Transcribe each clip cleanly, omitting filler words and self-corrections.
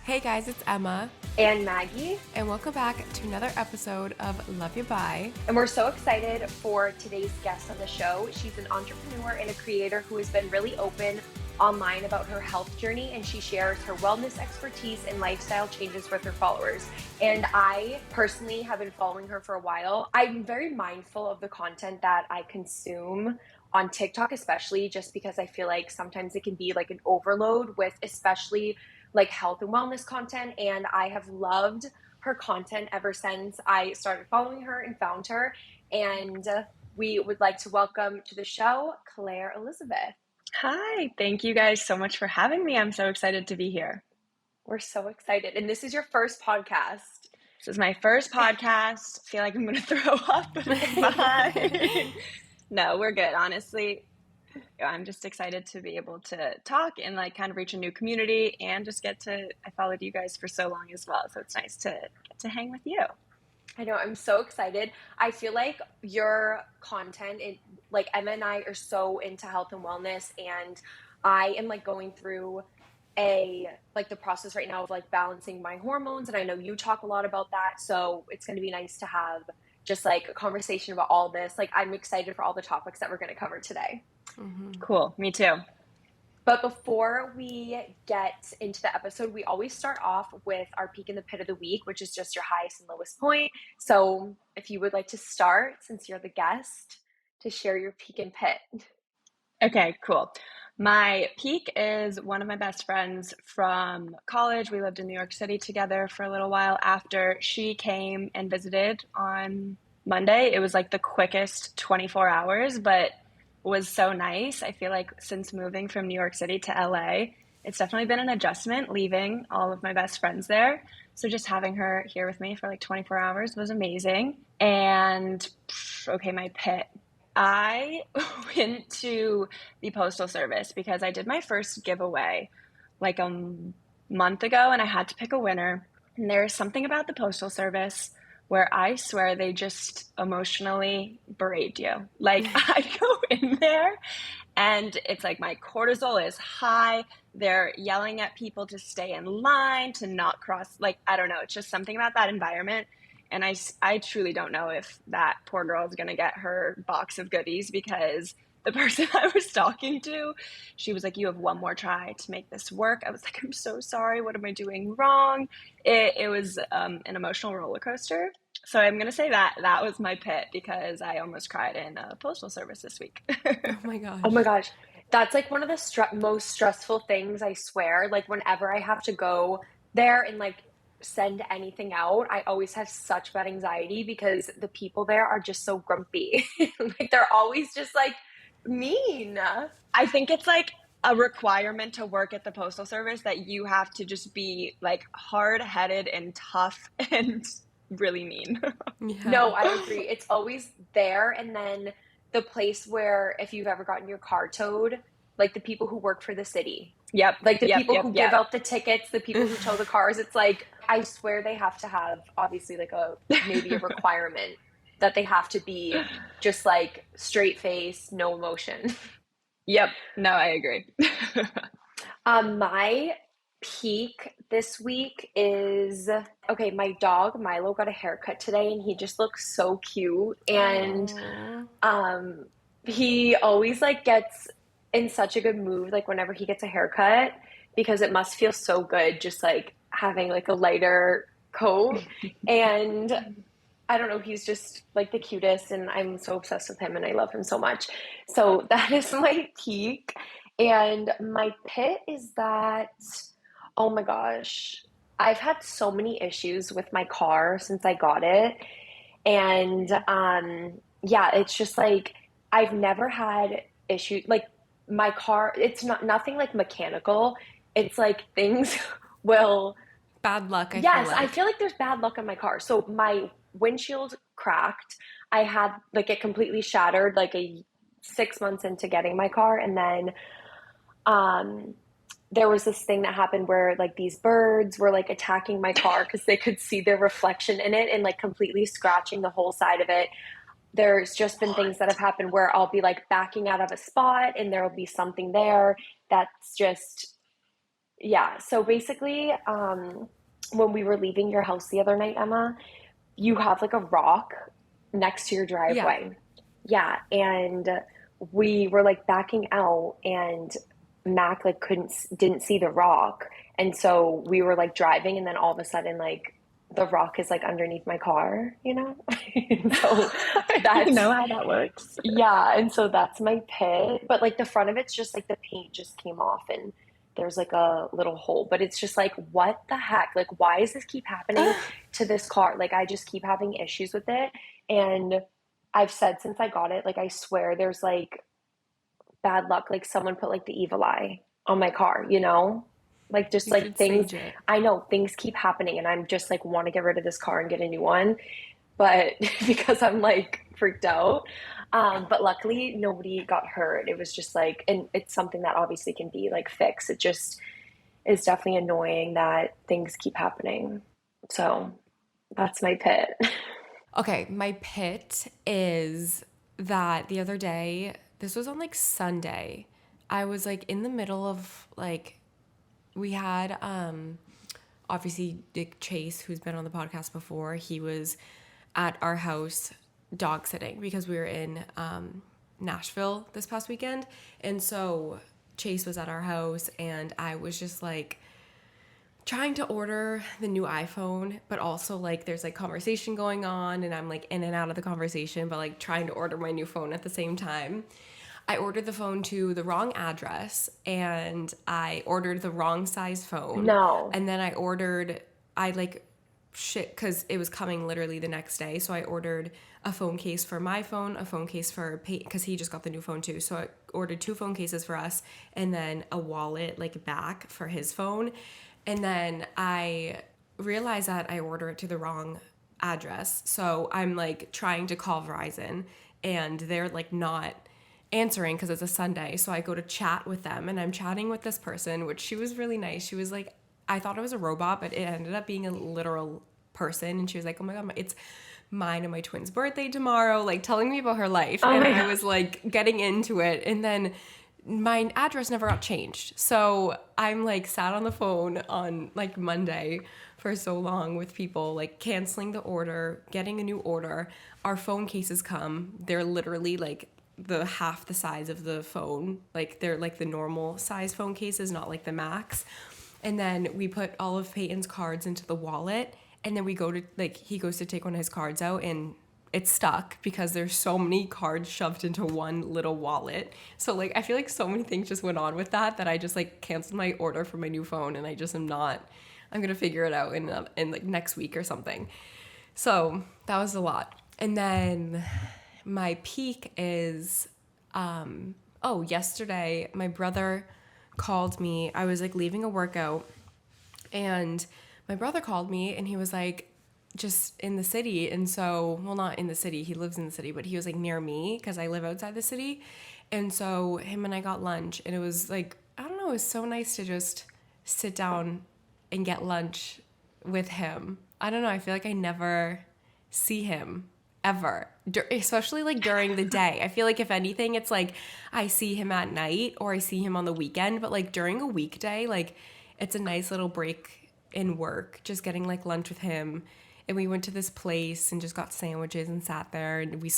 Hey guys, it's Emma. And Maggie. And welcome back to another episode of Love You Bye. And we're so excited for today's guest on the show. She's an entrepreneur and a creator who has been really open online about her health journey, and she shares her wellness expertise and lifestyle changes with her followers. And I personally have been following her for a while. I'm very mindful of the content that I consume on TikTok, especially just because I feel like sometimes it can be like an overload with especially like health and wellness content. And I have loved her content ever since I started following her and found her. And we would like to welcome to the show, Claire Elisabeth. Hi, thank you guys so much for having me. I'm so excited to be here. We're so excited. And this is your first podcast. This is my first podcast. I feel like I'm going to throw up, but it's fine. No, we're good. Honestly, I'm just excited to be able to talk and like kind of reach a new community and just I followed you guys for so long as well. So it's nice to get to hang with you. I know, I'm so excited. I feel like your content, like Emma and I are so into health and wellness, and I am like going through the process right now of like balancing my hormones, and I know you talk a lot about that, so it's going to be nice to have just like a conversation about all this. Like, I'm excited for all the topics that we're going to cover today. Mm-hmm. Cool, me too. But before we get into the episode, we always start off with our peak in the pit of the week, which is just your highest and lowest point. So if you would like to start, since you're the guest, to share your peak and pit. Okay, cool. My peak is one of my best friends from college. We lived in New York City together for a little while after she came and visited on Monday. It was like the quickest 24 hours, but was so nice. I feel like since moving from New York City to LA, it's definitely been an adjustment leaving all of my best friends there. So just having her here with me for like 24 hours was amazing. And okay, my pit. I went to the Postal Service because I did my first giveaway like a month ago and I had to pick a winner. And there's something about the Postal Service where I swear they just emotionally berate you. Like I go in there and it's like my cortisol is high. They're yelling at people to stay in line, to not cross. Like, I don't know. It's just something about that environment. And I truly don't know if that poor girl is going to get her box of goodies because the person I was talking to, she was like, you have one more try to make this work. I was like, I'm so sorry. What am I doing wrong? It was an emotional roller coaster. So I'm going to say that was my pit because I almost cried in a Postal Service this week. Oh my gosh. Oh my gosh. That's like one of the most stressful things, I swear. Like whenever I have to go there and like send anything out, I always have such bad anxiety because the people there are just so grumpy. Like they're always just like mean. I think it's like a requirement to work at the Postal Service that you have to just be like hard-headed and tough and really mean. Yeah. No, I agree. It's always there. And then the place where if you've ever gotten your car towed, like the people who work for the city. Yep. Like the people who give out the tickets, the people who tow the cars. It's like, I swear they have to have obviously like maybe a requirement that they have to be just like straight face, no emotion. Yep. No, I agree. My peak this week is, okay, my dog Milo got a haircut today and he just looks so cute. And he always like gets in such a good mood like whenever he gets a haircut because it must feel so good just like having like a lighter coat. And I don't know, he's just like the cutest and I'm so obsessed with him and I love him so much. So that is my peak. And my pit is that, oh my gosh, I've had so many issues with my car since I got it. And yeah, it's just like I've never had issues like my car. It's nothing like mechanical. It's like things will bad luck. I feel like there's bad luck on my car. So my windshield cracked. I had like it completely shattered like 6 months into getting my car, and then there was this thing that happened where like these birds were like attacking my car because they could see their reflection in it and like completely scratching the whole side of it. There's just been things that have happened where I'll be like backing out of a spot and there'll be something there that's just Yeah, so basically, when we were leaving your house the other night, Emma, you have like a rock next to your Yeah. driveway. Yeah, and we were like backing out and Mac like didn't see the rock. And so we were like driving and then all of a sudden like the rock is like underneath my car, you know? And so You that's know how that works. yeah, and so that's my pit. But like the front of it's just like the paint just came off and there's like a little hole. But it's just like, what the heck? Like, why does this keep happening to this car? Like, I just keep having issues with it. And I've said since I got it, like, I swear there's like bad luck. Like, someone put like the evil eye on my car, you know? Like, just You like should things, sage it. I know things keep happening and I'm just like, want to get rid of this car and get a new one but because I'm like freaked out. But luckily, nobody got hurt. It was just like, and it's something that obviously can be like fixed. It just is definitely annoying that things keep happening. So that's my pit. Okay, my pit is that the other day, this was on like Sunday. I was like in the middle of like we had obviously Dick Chase, who's been on the podcast before. He was at our house dog sitting because we were in Nashville this past weekend. And so Chase was at our house and I was just like trying to order the new iPhone, but also like there's like conversation going on and I'm like in and out of the conversation, but like trying to order my new phone at the same time. I ordered the phone to the wrong address and I ordered the wrong size phone. No. And then I like shit because it was coming literally the next day. So I ordered a phone case for my phone, a phone case for Peyton because he just got the new phone too. So I ordered two phone cases for us and then a wallet like back for his phone. And then I realized that I ordered it to the wrong address. So I'm like trying to call Verizon and they're like not answering because it's a Sunday. So I go to chat with them and I'm chatting with this person, which she was really nice. She was like, I thought it was a robot, but it ended up being a literal person. And she was like, oh my God, it's mine and my twin's birthday tomorrow, like telling me about her life. Oh And my I God. was like getting into it. And then my address never got changed. So I'm like sat on the phone on like Monday for so long with people like canceling the order, getting a new order. Our phone cases come. They're literally like the half the size of the phone. Like they're like the normal size phone cases, not like the max. And then we put all of Peyton's cards into the wallet. And then we go to like he goes to take one of his cards out and it's stuck because there's so many cards shoved into one little wallet. So like I feel like so many things just went on with that I just like canceled my order for my new phone and I just am not. I'm gonna figure it out in like next week or something. So that was a lot. And then my peak is yesterday my brother called me. I was like leaving a workout and my brother called me and he was like just in the city. And so, well, not in the city, he lives in the city, but he was like near me because I live outside the city. And so him and I got lunch and it was like, I don't know, it was so nice to just sit down and get lunch with him. I don't know, I feel like I never see him ever, especially like during the day. I feel like if anything, it's like I see him at night or I see him on the weekend, but like during a weekday, like it's a nice little break in work, just getting like lunch with him. And we went to this place and just got sandwiches and sat there and we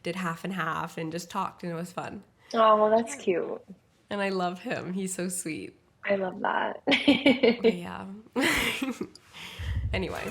did half and half and just talked and it was fun. Oh, that's cute. And I love him. He's so sweet. I love that. But yeah. Anyway.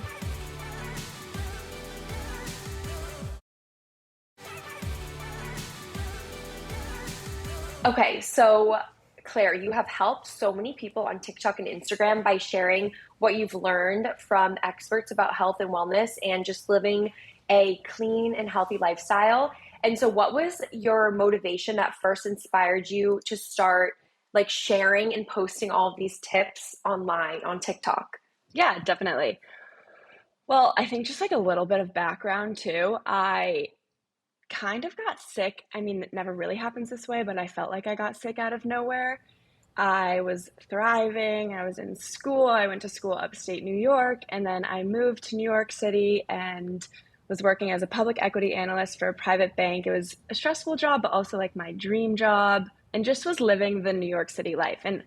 Okay, so Claire, you have helped so many people on TikTok and Instagram by sharing what you've learned from experts about health and wellness and just living a clean and healthy lifestyle. And so, what was your motivation that first inspired you to start like sharing and posting all of these tips online on TikTok? Yeah, definitely. Well, I think just like a little bit of background too. I kind of got sick. I mean, it never really happens this way, but I felt like I got sick out of nowhere. I was thriving. I was in school. I went to school upstate New York, and then I moved to New York City and was working as a public equity analyst for a private bank. It was a stressful job, but also like my dream job, and just was living the New York City life. And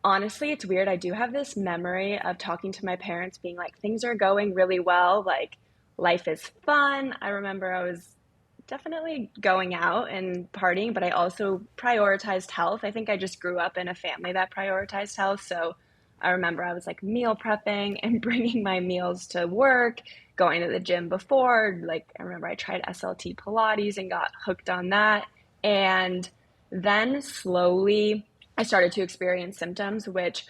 Honestly, it's weird. I do have this memory of talking to my parents being like, things are going really well. Like, life is fun. I remember I was definitely going out and partying, but I also prioritized health. I think I just grew up in a family that prioritized health. So I remember I was like meal prepping and bringing my meals to work, going to the gym before. Like, I remember I tried SLT Pilates and got hooked on that. And then slowly I started to experience symptoms, which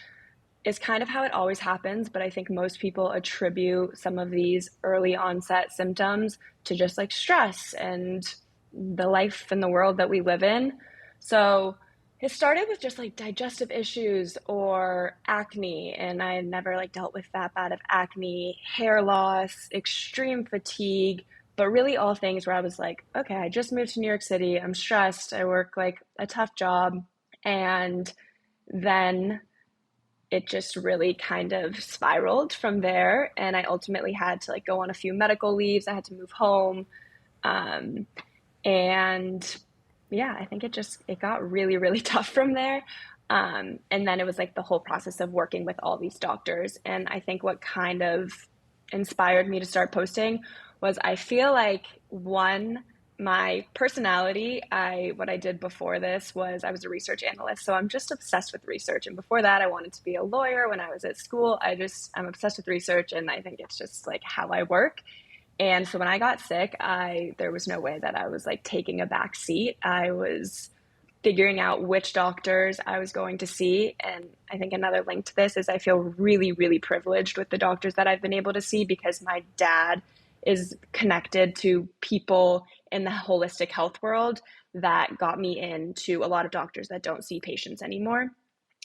is kind of how it always happens, but I think most people attribute some of these early onset symptoms to just like stress and the life and the world that we live in. So it started with just like digestive issues or acne, and I had never like dealt with that bad of acne, hair loss, extreme fatigue, but really all things where I was like, okay, I just moved to New York City, I'm stressed, I work like a tough job, and then it just really kind of spiraled from there. And I ultimately had to like go on a few medical leaves. I had to move home. Um, and yeah, I think it got really, really tough from there. And then it was like the whole process of working with all these doctors. And I think what kind of inspired me to start posting was I feel like one, my personality, what I did before this was I was a research analyst. So I'm just obsessed with research. And before that, I wanted to be a lawyer when I was at school. I'm obsessed with research, and I think it's just like how I work. And so when I got sick, there was no way that I was like taking a back seat. I was figuring out which doctors I was going to see. And I think another link to this is I feel really, really privileged with the doctors that I've been able to see, because my dad is connected to people in the holistic health world that got me into a lot of doctors that don't see patients anymore.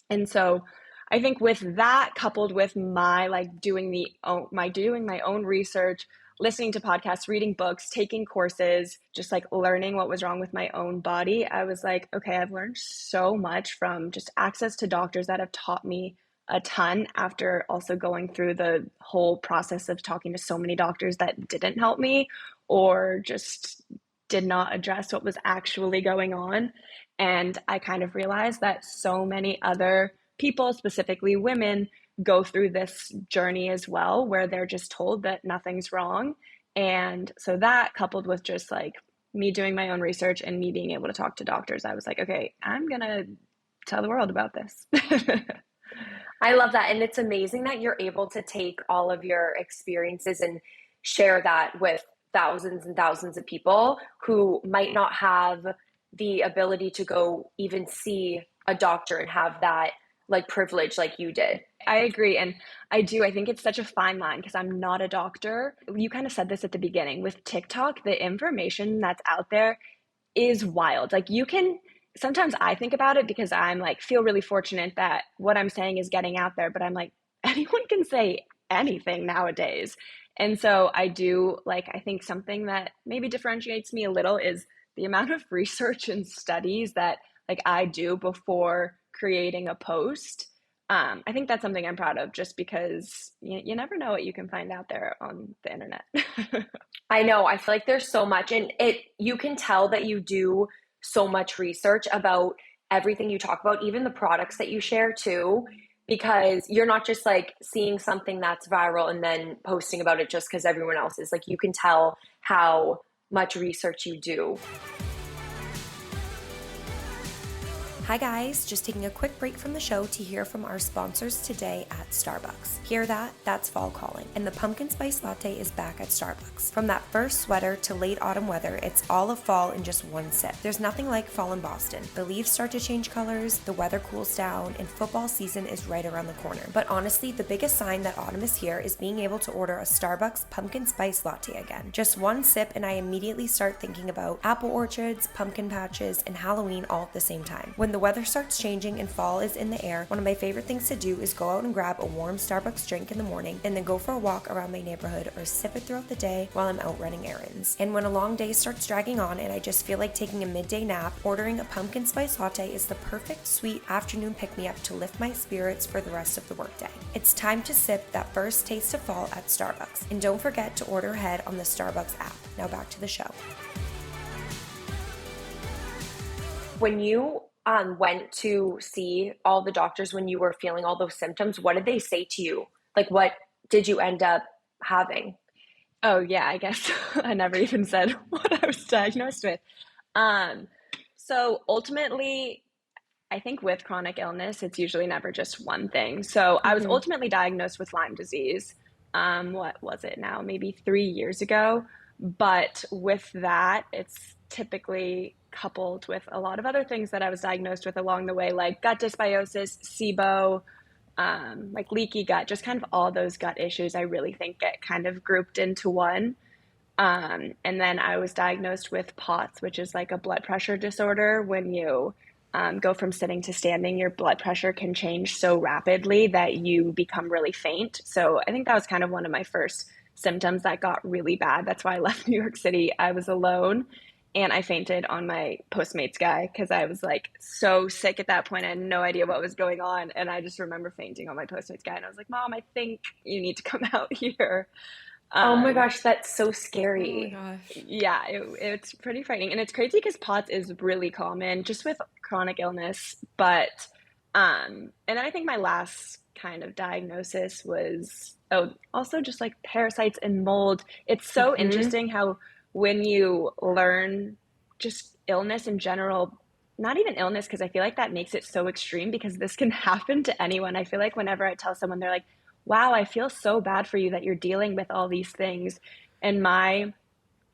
And so I think with that, coupled with my like doing my own research, listening to podcasts, reading books, taking courses, just like learning what was wrong with my own body, I was like, okay, I've learned so much from just access to doctors that have taught me a ton, after also going through the whole process of talking to so many doctors that didn't help me or just did not address what was actually going on. And I kind of realized that so many other people, specifically women, go through this journey as well, where they're just told that nothing's wrong. And so that, coupled with just like me doing my own research and me being able to talk to doctors, I was like, okay, I'm gonna tell the world about this. I love that. And it's amazing that you're able to take all of your experiences and share that with thousands and thousands of people who might not have the ability to go even see a doctor and have that like privilege like you did. I agree. And I think it's such a fine line, because I'm not a doctor. You kind of said this at the beginning with TikTok, the information that's out there is wild. Like, sometimes I think about it because I'm like, feel really fortunate that what I'm saying is getting out there, but I'm like, anyone can say anything nowadays. And so I think something that maybe differentiates me a little is the amount of research and studies that like I do before creating a post. I think that's something I'm proud of, just because you never know what you can find out there on the internet. I know. I feel like there's so much, and you can tell that you do so much research about everything you talk about, even the products that you share too, because you're not just like seeing something that's viral and then posting about it just because everyone else is. Like, you can tell how much research you do. Hi guys, just taking a quick break from the show to hear from our sponsors today at Starbucks. Hear that? That's fall calling. And the pumpkin spice latte is back at Starbucks. From that first sweater to late autumn weather, it's all of fall in just one sip. There's nothing like fall in Boston. The leaves start to change colors, the weather cools down, and football season is right around the corner. But honestly, the biggest sign that autumn is here is being able to order a Starbucks pumpkin spice latte again. Just one sip and I immediately start thinking about apple orchards, pumpkin patches, and Halloween all at the same time. When the weather starts changing and fall is in the air, one of my favorite things to do is go out and grab a warm Starbucks drink in the morning and then go for a walk around my neighborhood or sip it throughout the day while I'm out running errands. And when a long day starts dragging on and I just feel like taking a midday nap, ordering a pumpkin spice latte is the perfect sweet afternoon pick-me-up to lift my spirits for the rest of the workday. It's time to sip that first taste of fall at Starbucks. And don't forget to order ahead on the Starbucks app. Now back to the show. When you went to see all the doctors when you were feeling all those symptoms, what did they say to you? Like, what did you end up having? Oh, yeah, I guess I never even said what I was diagnosed with. Um, so ultimately, I think with chronic illness, it's usually never just one thing. So I was Hmm. ultimately diagnosed with Lyme disease. What was it now? Maybe 3 years ago. But with that, it's typically coupled with a lot of other things that I was diagnosed with along the way, like gut dysbiosis, SIBO, like leaky gut, just kind of all those gut issues. I really think get kind of grouped into one. And then I was diagnosed with POTS, which is like a blood pressure disorder. When you go from sitting to standing, your blood pressure can change so rapidly that you become really faint. So I think that was kind of one of my first symptoms that got really bad. That's why I left New York City. I was alone and I fainted on my Postmates guy because I was like so sick at that point. I had no idea what was going on. And I just remember fainting on my Postmates guy. And I was like, Mom, I think you need to come out here. Oh my Um, gosh, that's so Oh my scary. gosh. yeah, it's pretty frightening. And it's crazy because POTS is really common just with chronic illness. But, and then I think my last kind of diagnosis was, oh, also just like parasites and mold. It's so Hmm. interesting how when you learn just illness in general, not even illness, because I feel like that makes it so extreme because this can happen to anyone. I feel like whenever I tell someone, they're like, wow, I feel so bad for you that you're dealing with all these things. And my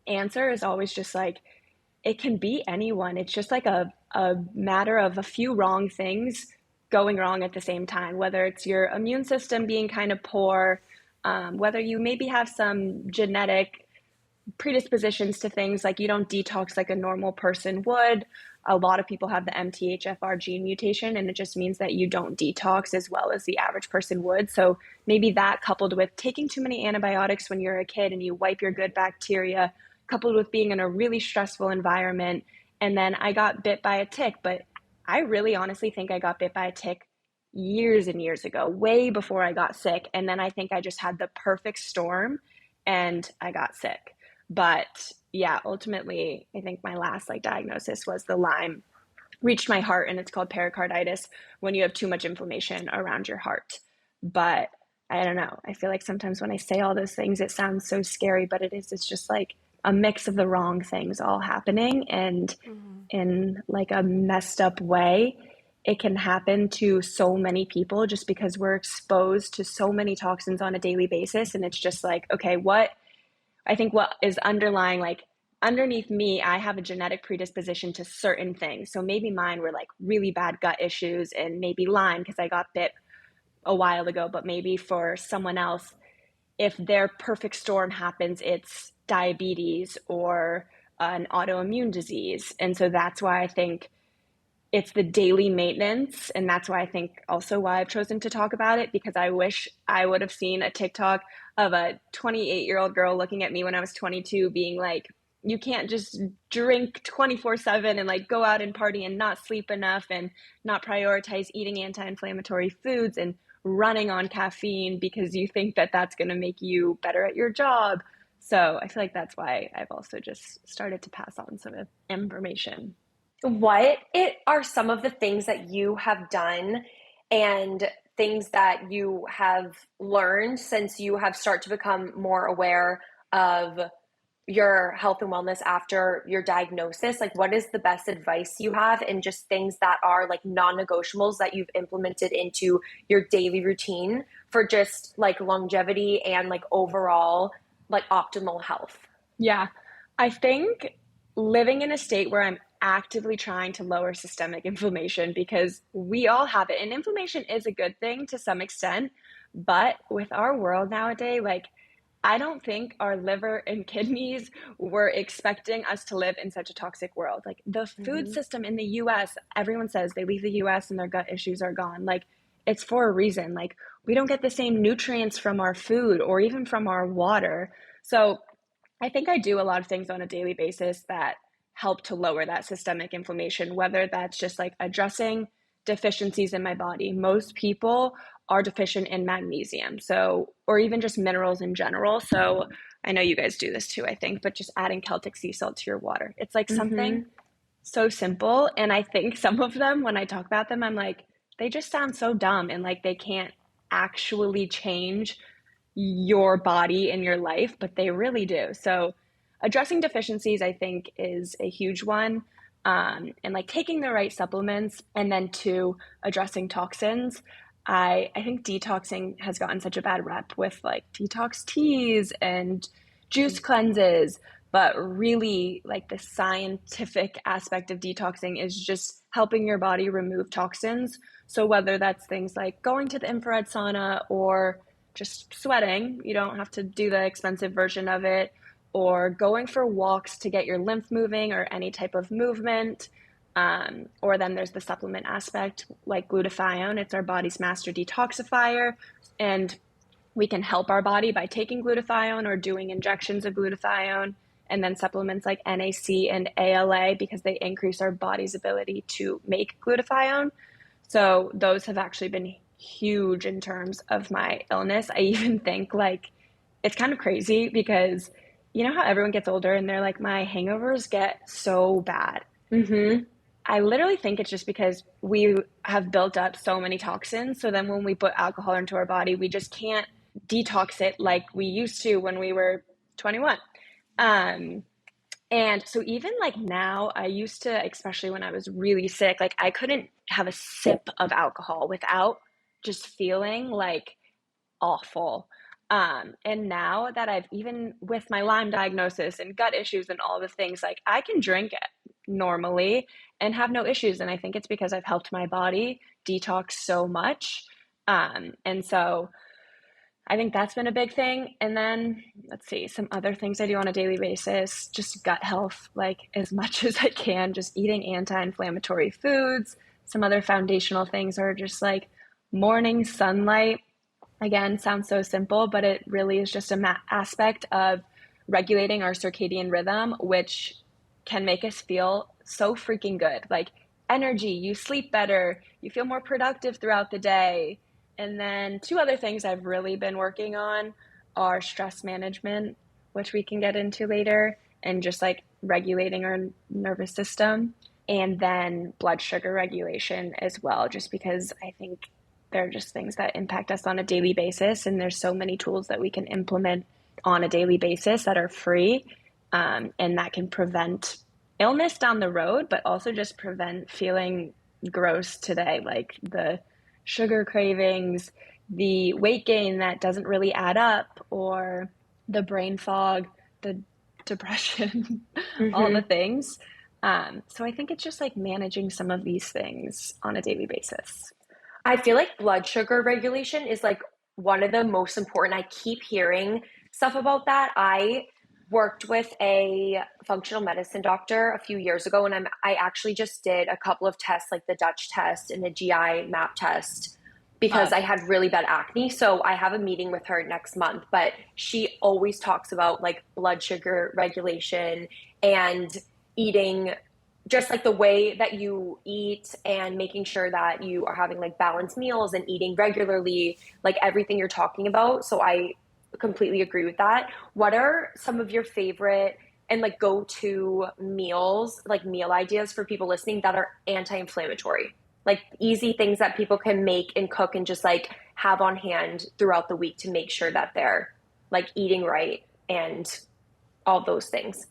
answer is always just like, it can be anyone. It's just like a matter of a few wrong things going wrong at the same time, whether it's your immune system being kind of poor, whether you maybe have some genetic predispositions to things like you don't detox like a normal person would. A lot of people have the MTHFR gene mutation, and it just means that you don't detox as well as the average person would. So maybe that coupled with taking too many antibiotics when you're a kid and you wipe your good bacteria, coupled with being in a really stressful environment. And then I got bit by a tick, but I really honestly think I got bit by a tick years and years ago, way before I got sick. And then I think I just had the perfect storm and I got sick. But yeah, ultimately, I think my last like diagnosis was the Lyme reached my heart, and it's called pericarditis when you have too much inflammation around your heart. But I don't know. I feel like sometimes when I say all those things, it sounds so scary, but it is. It's just like a mix of the wrong things all happening, and Hmm. in like a messed up way. It can happen to so many people just because we're exposed to so many toxins on a daily basis. And it's just like, okay, I think what is underlying, like underneath me, I have a genetic predisposition to certain things. So maybe mine were like really bad gut issues and maybe Lyme because I got bit a while ago. But maybe for someone else, if their perfect storm happens, it's diabetes or an autoimmune disease. And so that's why I think it's the daily maintenance. And that's why I think also why I've chosen to talk about it, because I wish I would have seen a TikTok of a 28-year-old girl looking at me when I was 22 being like, you can't just drink 24/7 and like go out and party and not sleep enough and not prioritize eating anti-inflammatory foods and running on caffeine because you think that that's going to make you better at your job. So I feel like that's why I've also just started to pass on some information. What it are some of the things that you have done and things that you have learned since you have started to become more aware of your health and wellness after your diagnosis? Like, what is the best advice you have and just things that are like non-negotiables that you've implemented into your daily routine for just like longevity and like overall like optimal health? Yeah, I think living in a state where I'm actively trying to lower systemic inflammation because we all have it, and inflammation is a good thing to some extent. But with our world nowadays, like, I don't think our liver and kidneys were expecting us to live in such a toxic world. Like, the food Hmm. system in the US, everyone says they leave the US and their gut issues are gone. Like, it's for a reason. Like, we don't get the same nutrients from our food or even from our water. So, I think I do a lot of things on a daily basis that help to lower that systemic inflammation, whether that's just like addressing deficiencies in my body. Most people are deficient in magnesium, so, or even just minerals in general. So, I know you guys do this too, I think, but just adding Celtic sea salt to your water. It's like something Hmm. so simple. And I think some of them, when I talk about them, I'm like, they just sound so dumb and like they can't actually change your body and your life, but they really do. So addressing deficiencies, I think, is a huge one. And like taking the right supplements, and then two, addressing toxins. I think detoxing has gotten such a bad rep with like detox teas and juice cleanses, but really like the scientific aspect of detoxing is just helping your body remove toxins. So whether that's things like going to the infrared sauna or just sweating, you don't have to do the expensive version of it, or going for walks to get your lymph moving or any type of movement. Or then there's the supplement aspect, like glutathione. It's our body's master detoxifier, and we can help our body by taking glutathione or doing injections of glutathione, and then supplements like NAC and ALA because they increase our body's ability to make glutathione. So those have actually been huge in terms of my illness. I even think like it's kind of crazy because you know how everyone gets older and they're like, my hangovers get so bad. Mm-hmm. I literally think it's just because we have built up so many toxins. So then when we put alcohol into our body, we just can't detox it like we used to when we were 21. Um, and so even like now, I used to, especially when I was really sick, like I couldn't have a sip of alcohol without just feeling like awful. And now that I've, even with my Lyme diagnosis and gut issues and all the things, like I can drink it normally and have no issues. And I think it's because I've helped my body detox so much. And so I think that's been a big thing. And then let's see, some other things I do on a daily basis, just gut health, like as much as I can, just eating anti-inflammatory foods. Some other foundational things are just like morning sunlight. Again, sounds so simple, but it really is just a aspect of regulating our circadian rhythm, which can make us feel so freaking good. Like energy, you sleep better, you feel more productive throughout the day. And then two other things I've really been working on are stress management, which we can get into later, and just like regulating our nervous system, and then blood sugar regulation as well, just because I think they're just things that impact us on a daily basis. And there's so many tools that we can implement on a daily basis that are free, and that can prevent illness down the road, but also just prevent feeling gross today, like the sugar cravings, the weight gain that doesn't really add up, or the brain fog, the depression, all the Mm-hmm. things. So I think it's just like managing some of these things on a daily basis. I feel like blood sugar regulation is like one of the most important. I keep hearing stuff about that. I worked with a functional medicine doctor a few years ago, and I actually just did a couple of tests, like the Dutch test and the GI map test, because Love. I had really bad acne. So I have a meeting with her next month, but she always talks about like blood sugar regulation and eating, just like the way that you eat and making sure that you are having like balanced meals and eating regularly, like everything you're talking about. So I completely agree with that. What are some of your favorite and like go to meals, like meal ideas for people listening that are anti inflammatory? Like easy things that people can make and cook and just like have on hand throughout the week to make sure that they're like eating right and all those things.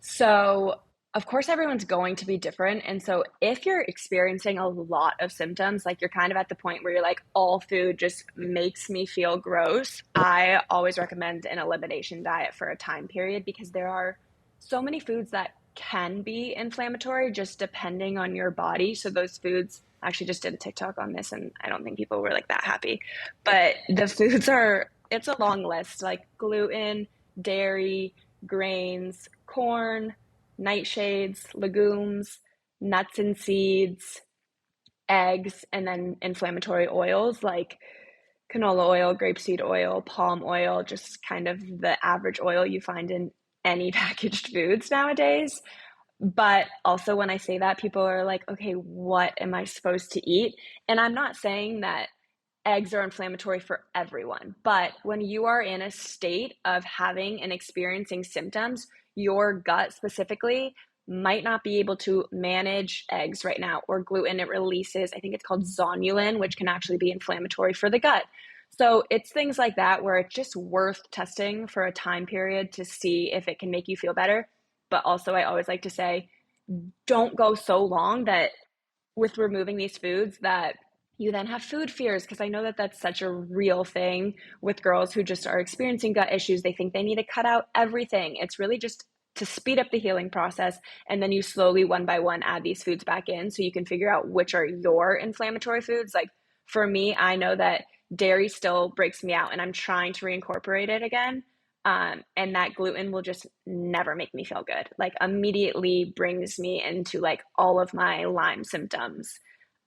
So, of course, everyone's going to be different. And so, if you're experiencing a lot of symptoms, like you're kind of at the point where you're like, all food just makes me feel gross, I always recommend an elimination diet for a time period because there are so many foods that can be inflammatory just depending on your body. So, those foods, I actually just did a TikTok on this and I don't think people were like that happy. But the foods are, it's a long list like gluten, dairy, grains, corn, nightshades, legumes, nuts and seeds, eggs, and then inflammatory oils like canola oil, grapeseed oil, palm oil, just kind of the average oil you find in any packaged foods nowadays. But also, when I say that, people are like, okay, what am I supposed to eat? And I'm not saying that eggs are inflammatory for everyone. But when you are in a state of having and experiencing symptoms, your gut specifically might not be able to manage eggs right now, or gluten. It releases, I think it's called zonulin, which can actually be inflammatory for the gut. So it's things like that where it's just worth testing for a time period to see if it can make you feel better. But also, I always like to say, don't go so long that with removing these foods that you then have food fears, because I know that that's such a real thing with girls who just are experiencing gut issues. They think they need to cut out everything. It's really just to speed up the healing process, and then you slowly, one by one, add these foods back in so you can figure out which are your inflammatory foods. Like for me, I know that dairy still breaks me out, and I'm trying to reincorporate it again. And that gluten will just never make me feel good. Like immediately brings me into like all of my Lyme symptoms.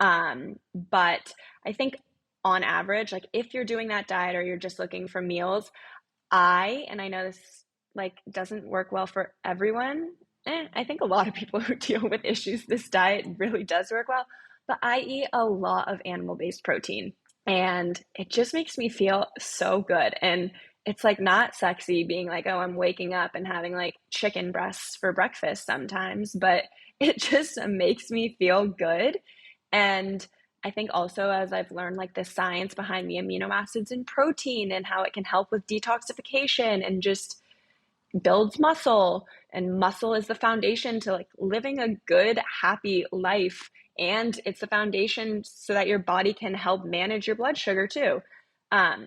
But I think on average, like if you're doing that diet or you're just looking for meals, and I know this like doesn't work well for everyone. I think a lot of people who deal with issues, this diet really does work well. But I eat a lot of animal-based protein, and it just makes me feel so good. And it's like not sexy being like, oh, I'm waking up and having like chicken breasts for breakfast sometimes, but it just makes me feel good. And I think also as I've learned like the science behind the amino acids in protein and how it can help with detoxification and just builds muscle, and muscle is the foundation to like living a good, happy life. And it's the foundation so that your body can help manage your blood sugar too.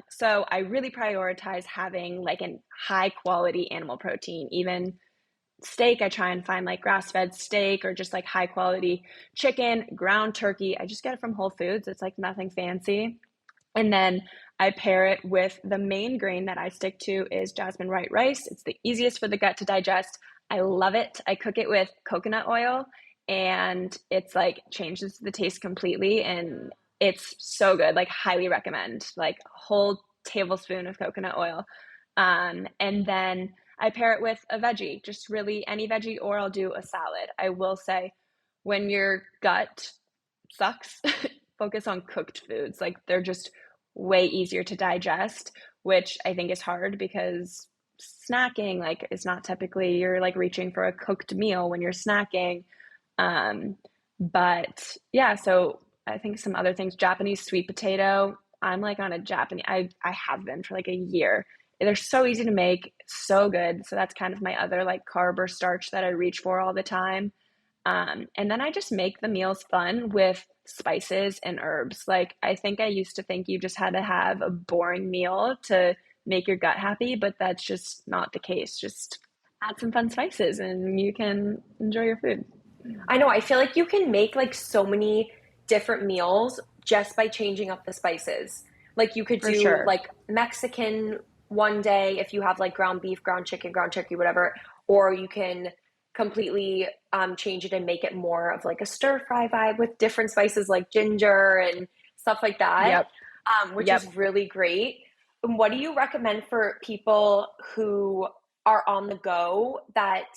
So I really prioritize having like a high quality animal protein. Even steak, I try and find like grass-fed steak or just like high quality chicken, ground turkey. I just get it from Whole Foods. It's like nothing fancy. And then I pair it with the main grain that I stick to is jasmine white rice. It's the easiest for the gut to digest. I love it. I cook it with coconut oil, and it's like changes the taste completely, and it's so good. Like highly recommend. Like a whole tablespoon of coconut oil. And then I pair it with a veggie, just really any veggie, or I'll do a salad. I will say when your gut sucks, focus on cooked foods. Like they're just way easier to digest, which I think is hard because snacking like is not typically you're like reaching for a cooked meal when you're snacking. Um, but yeah, so I think some other things, Japanese sweet potato. I'm like on a Japanese, I have been for like a year. They're so easy to make, so good. So that's kind of my other like carb or starch that I reach for all the time. And then I just make the meals fun with spices and herbs. Like, I think I used to think you just had to have a boring meal to make your gut happy, but that's just not the case. Just add some fun spices and you can enjoy your food. I know. I feel like you can make like so many different meals just by changing up the spices. Like you could For do sure. like Mexican one day if you have like ground beef, ground chicken, ground turkey, whatever, or you can completely change it and make it more of like a stir fry vibe with different spices like ginger and stuff like that, Yep. which Yep. is really great. And what do you recommend for people who are on the go that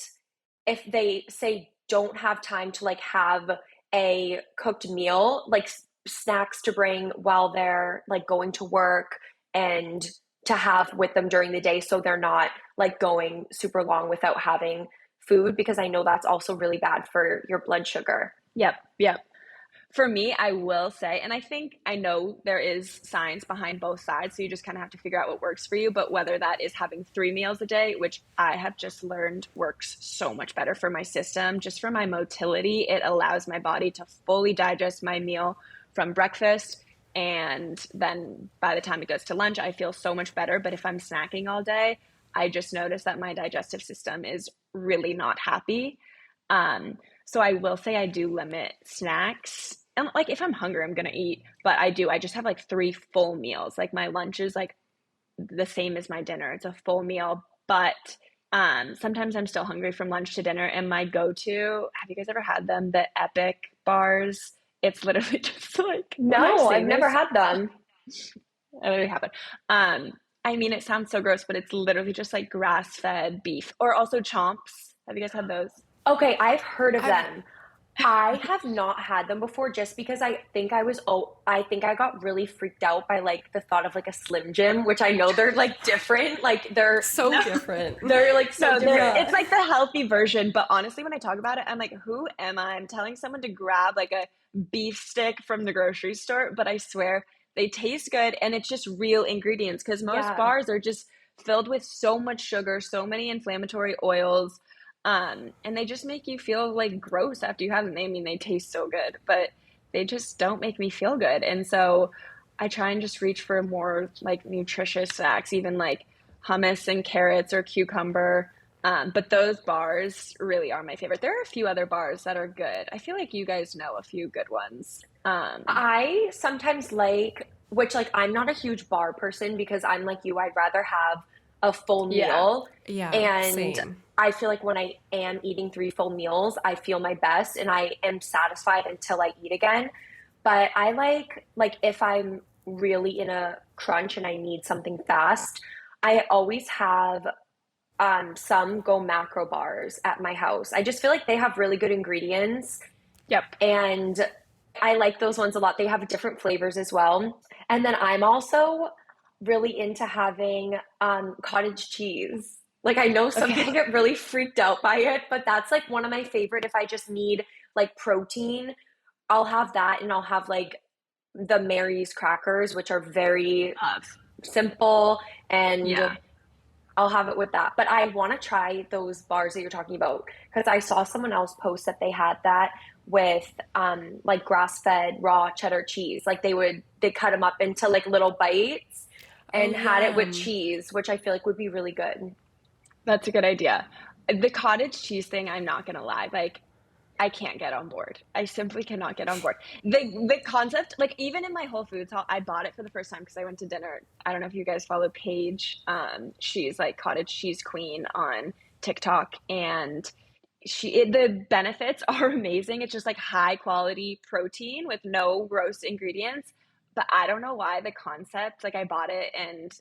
if they say don't have time to like have a cooked meal, like snacks to bring while they're like going to work and to have with them during the day so they're not like going super long without having food, because I know that's also really bad for your blood sugar. Yep. Yep. For me, I will say, and I think I know there is science behind both sides, so you just kind of have to figure out what works for you. But whether that is having 3 meals a day, which I have just learned works so much better for my system, just for my motility, it allows my body to fully digest my meal from breakfast. And then by the time it goes to lunch, I feel so much better. But if I'm snacking all day, I just notice that my digestive system is really not happy. So I will say I do limit snacks. And like if I'm hungry, I'm gonna eat. But I just have like 3 full meals. Like my lunch is like the same as my dinner. It's a full meal. But sometimes I'm still hungry from lunch to dinner. And my go-to, have you guys ever had them? The Epic bars. It's literally just like when I No, say I've never this, had them. I literally have it. I mean, it sounds so gross, but it's literally just like grass-fed beef or also chomps. Have you guys had those? Okay, I've heard of I've them. I have not had them before just because I think I got really freaked out by like the thought of like a Slim Jim, which I know they're like different. Like So different. they're like so No, different. it's like the healthy version. But honestly, when I talk about it, I'm like, who am I? I'm telling someone to grab like a beef stick from the grocery store, but I swear they taste good and it's just real ingredients because most Yeah. bars are just filled with so much sugar, so many inflammatory oils. And they just make you feel like gross after you have them. I mean, they taste so good, but they just don't make me feel good. And so I try and just reach for more like nutritious snacks, even like hummus and carrots or cucumber. But those bars really are my favorite. There are a few other bars that are good. I feel like you guys know a few good ones. I sometimes like, which like I'm not a huge bar person because I'm like you, I'd rather have a full Yeah. meal. Yeah, And same. I feel like when I am eating three full meals, I feel my best and I am satisfied until I eat again. But I like if I'm really in a crunch and I need something fast, I always have some Go Macro bars at my house. I just feel like they have really good ingredients Yep. and I like those ones a lot. They have different flavors as well. And then I'm also really into having cottage cheese. Like I know some Okay. people get really freaked out by it, but that's like one of my favorite if I just need like protein. I'll have that and I'll have like the Mary's crackers, which are very Love. simple and Yeah. I'll have it with that. But I want to try those bars that you're talking about because I saw someone else post that they had that with like grass-fed raw cheddar cheese. Like they cut them up into like little bites Oh and had it yeah. with cheese, which I feel like would be really good. That's a good idea. The cottage cheese thing, I'm not gonna lie. Like I can't get on board. I simply cannot get on board. The concept, like even in my Whole Foods haul, I bought it for the first time because I went to dinner. I don't know if you guys follow Paige. She's like cottage cheese queen on TikTok, and the benefits are amazing. It's just like high quality protein with no gross ingredients. But I don't know why the concept, like I bought it and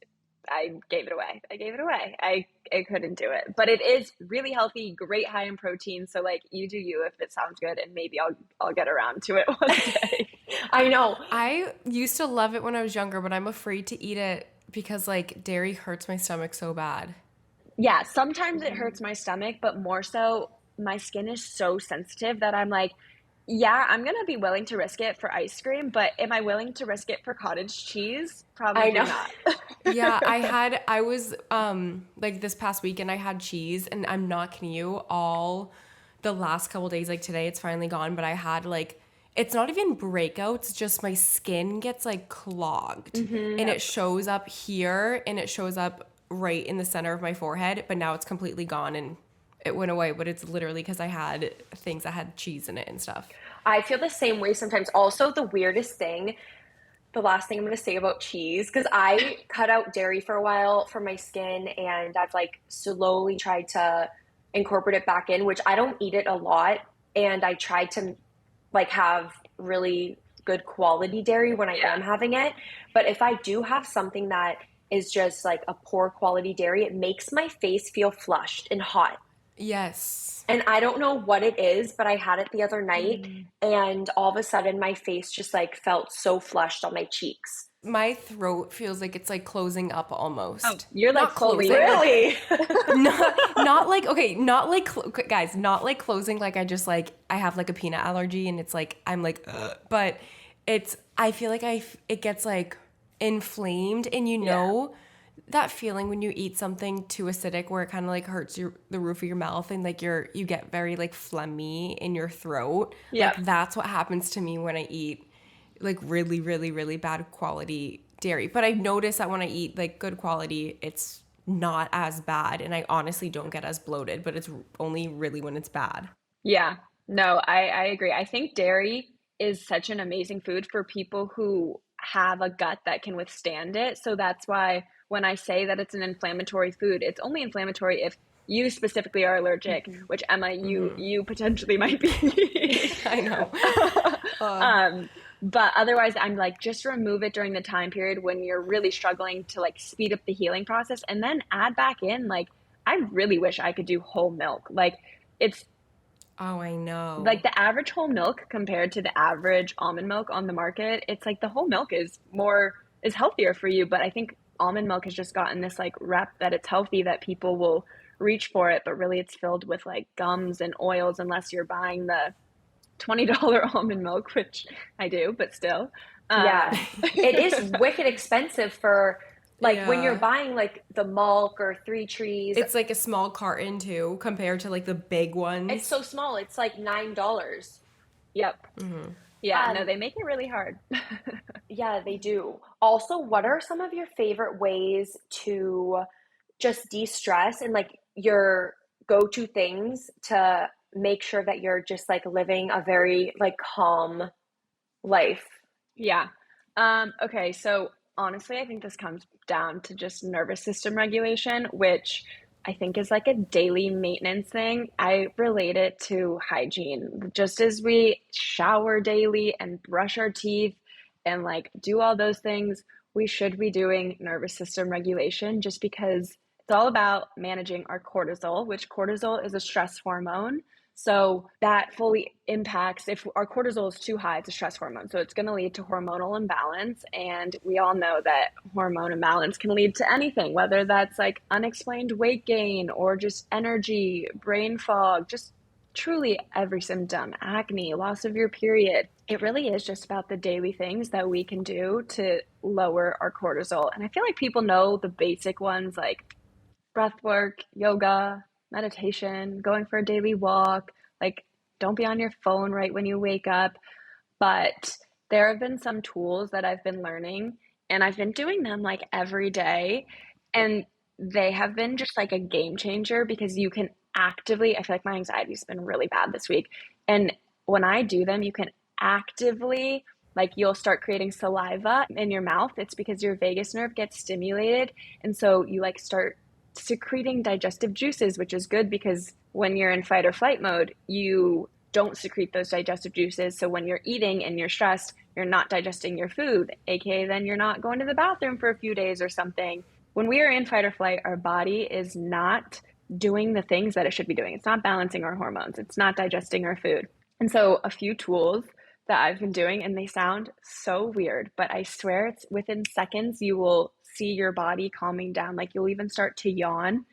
I gave it away. I gave it away. I couldn't do it. But it is really healthy, great high in protein. So like you do you if it sounds good and maybe I'll get around to it one day. I know. I used to love it when I was younger, but I'm afraid to eat it because like dairy hurts my stomach so bad. Yeah, sometimes it hurts my stomach, but more so my skin is so sensitive that I'm like, yeah, I'm gonna be willing to risk it for ice cream, but am I willing to risk it for cottage cheese? I Probably know. not. Yeah, I was like this past weekend I had cheese and I'm not kidding you, all the last couple days, like today it's finally gone, but I had like it's not even breakouts, just my skin gets like clogged and it Yep. shows up here and it shows up right in the center of my forehead, but now it's completely gone and it went away, but it's literally because I had things that had cheese in it and stuff. I feel the same way sometimes. Also, the weirdest thing, the last thing I'm going to say about cheese, because I cut out dairy for a while for my skin and I've like slowly tried to incorporate it back in, which I don't eat it a lot. And I try to like have really good quality dairy when I Yeah. am having it. But if I do have something that is just like a poor quality dairy, it makes my face feel flushed and hot. Yes. And I don't know what it is, but I had it the other night and all of a sudden my face just like felt so flushed on my cheeks. My throat feels like it's like closing up Oh, almost. you're like Not fully closing, like Really? not like okay, not like guys, not like closing like I just like I have like a peanut allergy and it's like I'm like ugh, but it's I feel like it gets like inflamed and you Yeah. know that feeling when you eat something too acidic where it kind of like hurts the roof of your mouth and like you get very like phlegmy in your throat. Yeah. Like that's what happens to me when I eat like really, really, really bad quality dairy. But I notice that when I eat like good quality, it's not as bad. And I honestly don't get as bloated, but it's only really when it's bad. Yeah, no, I agree. I think dairy is such an amazing food for people who have a gut that can withstand it. So that's why when I say that it's an inflammatory food, it's only inflammatory if you specifically are allergic, which Emma, you potentially might be. I know. Um, but otherwise, I'm like, just remove it during the time period when you're really struggling to like speed up the healing process, and then add back in like I really wish I could do whole milk. Like it's Oh, I know. Like the average whole milk compared to the average almond milk on the market, it's like the whole milk is healthier for you. But I think almond milk has just gotten this like rep that it's healthy, that people will reach for it, but really it's filled with like gums and oils unless you're buying the $20 almond milk, which I do, but still. Yeah. Um, It is wicked expensive for like when you're Yeah. buying like the Malk or Three Trees. It's like a small carton too, compared to like the big It's ones. so small. It's like $9. yep. Yeah, no, Um, they make it really hard. yeah, they do. Also, what are some of your favorite ways to just de-stress and like your go-to things to make sure that you're just like living a very like calm life? Yeah. Okay, so honestly, I think this comes down to just nervous system regulation, which I think is like a daily maintenance thing. I relate it to hygiene. Just as we shower daily and brush our teeth and like do all those things, we should be doing nervous system regulation just because it's all about managing our cortisol, which cortisol is a stress hormone. So that fully impacts if our cortisol is too high, it's a stress hormone. So it's going to lead to hormonal imbalance. And we all know that hormone imbalance can lead to anything, whether that's like unexplained weight gain or just energy, brain fog, just truly every symptom, acne, loss of your period. It really is just about the daily things that we can do to lower our cortisol. And I feel like people know the basic ones like breath work, yoga, meditation, going for a daily walk, like don't be on your phone right when you wake up. But there have been some tools that I've been learning and I've been doing them like every day. And they have been just like a game changer because you can actively, I feel like my anxiety's been really bad this week. And when I do them, you can actively, like you'll start creating saliva in your mouth. It's because your vagus nerve gets stimulated. And so you like start secreting digestive juices, which is good because when you're in fight or flight mode, you don't secrete those digestive juices. So when you're eating and you're stressed, you're not digesting your food, aka then you're not going to the bathroom for a few days or something. When we are in fight or flight, our body is not doing the things that it should be doing. It's not balancing our hormones, it's not digesting our food. And so a few tools that I've been doing, and they sound so weird, but I swear it's within seconds you will see your body calming down. Like you'll even start to yawn.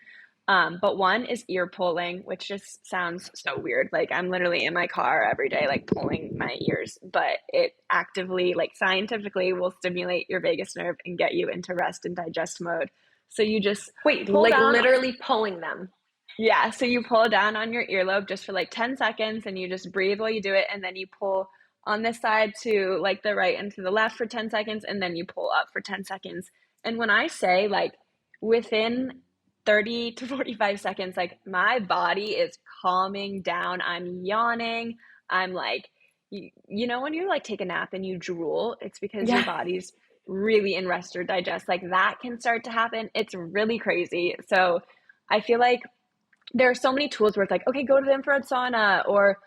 But one is ear pulling, which just sounds so weird. Like I'm literally in my car every day, like pulling my ears, but it actively, like scientifically, will stimulate your vagus nerve and get you into rest and digest mode. So you just Wait, pull like down. literally pulling them. Yeah, so you pull down on your earlobe just for like 10 seconds and you just breathe while you do it. And then you pull on this side to like the right and to the left for 10 seconds. And then you pull up for 10 seconds. And when I say like within 30 to 45 seconds, like my body is calming down. I'm yawning. I'm like, you know, when you like take a nap and you drool, it's because your Yeah. body's really in rest or digest. Like that can start to happen. It's really crazy. So I feel like there are so many tools where it's like, okay, go to the infrared sauna or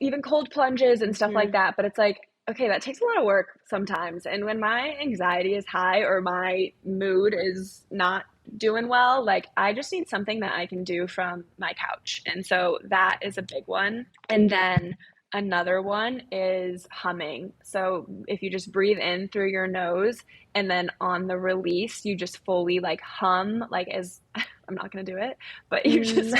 even cold plunges and stuff like Hmm. that. But it's like, okay, that takes a lot of work sometimes. And when my anxiety is high or my mood is not doing well, like I just need something that I can do from my couch. And so that is a big one. And then another one is humming. So if you just breathe in through your nose and then on the release, you just fully like hum, like as I'm not going to do it, but you just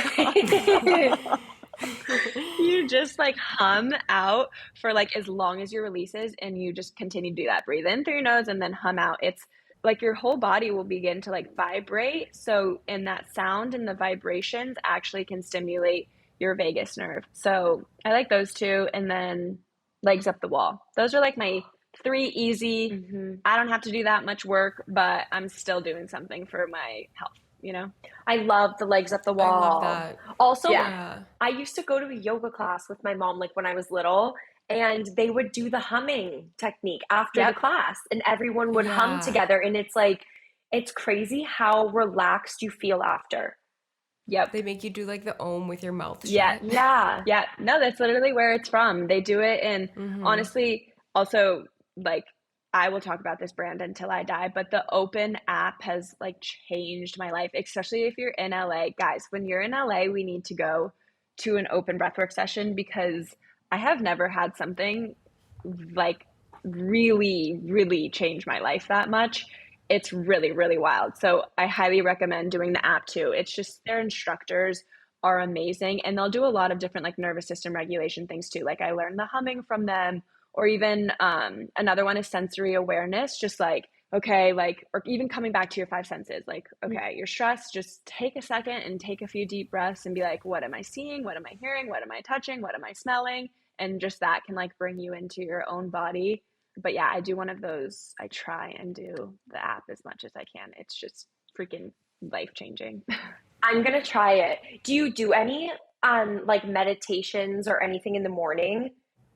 you just like hum out for like as long as your releases and you just continue to do that. Breathe in through your nose and then hum out. It's like your whole body will begin to like vibrate. So, and that sound and the vibrations actually can stimulate your vagus nerve. So, I like those two. And then legs up the wall. Those are like my three easy. Hmm. I don't have to do that much work, but I'm still doing something for my health, you know? I love the legs up the I love wall. that. Also, Yeah. Yeah. I used to go to a yoga class with my mom like when I was little, and they would do the humming technique after the Yep. class, and everyone would hum Yeah. together. And it's like, it's crazy how relaxed you feel after. Yep. They make you do like the ohm with your mouth Yeah. shut. Yeah. Yeah, no, that's literally where it's from. They do it, and Mm-hmm. honestly, also like I will talk about this brand until I die, but the Open app has like changed my life, especially if you're in LA. Guys, when you're in LA, we need to go to an open breathwork session because I have never had something like really, really change my life that much. It's really, really wild. So I highly recommend doing the app too. It's just their instructors are amazing and they'll do a lot of different like nervous system regulation things too. Like I learned the humming from them, or even another one is sensory awareness, just like, okay, like, or even coming back to your five senses, like, okay, you're stressed, just take a second and take a few deep breaths and be like, what am I seeing? What am I hearing? What am I touching? What am I smelling? And just that can like bring you into your own body. But yeah, I do one of those. I try and do the app as much as I can. It's just freaking life changing. I'm gonna try it. Do you do any like meditations or anything in the morning?